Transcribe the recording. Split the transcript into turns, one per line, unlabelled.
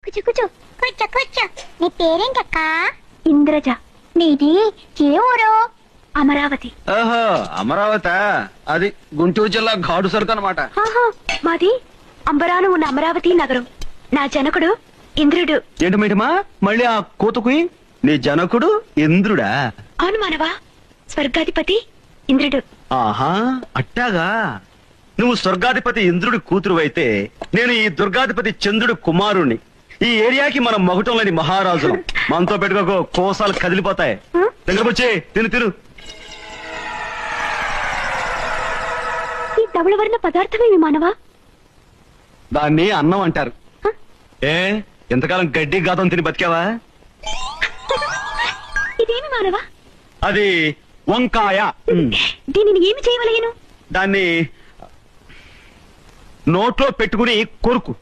కూర్చో కూర్చో కూర్చో కూర్చో. నీ పేరేంటక్క? ఇంద్రజ. నీది ఏ ఊరు? అమరావతి.
ఓహో, అమరావతి. అది గుంటూరు జిల్లా ఘాటు సరుకు అనమాట.
మాది అంబరాను ఉన్న అమరావతి నగరం. నా జనకుడు ఇంద్రుడు.
ఏంటి మేటమా మళ్ళీ ఆ కూతుకు? నీ జనకుడు ఇంద్రుడా?
అవును మానవా, స్వర్గాధిపతి ఇంద్రుడు.
ఆహా, అట్టాగా. నువ్వు స్వర్గాధిపతి ఇంద్రుడి కూతురు అయితే నేను ఈ దుర్గాధిపతి చంద్రుడి కుమారుణ్ణి. ఈ ఏరియాకి మనం మగుటం లేని మహారాజులం. మనతో పెట్టుకోకో, కోసాలు కదిలిపోతాయి. దగ్గరకొచ్చి తిను తిను.
ఈ ధవళ వర్ణ పదార్థమేమి మానవా?
దాన్ని అన్నం అంటారు. ఏ ఎంతకాలం గడ్డి గాతం తిని బతికావా?
ఇదేమి మానవా?
అది వంకాయ.
దీనిని ఏమి చేయవలేను?
దాన్ని నోట్లో పెట్టుకుని కొరుకు.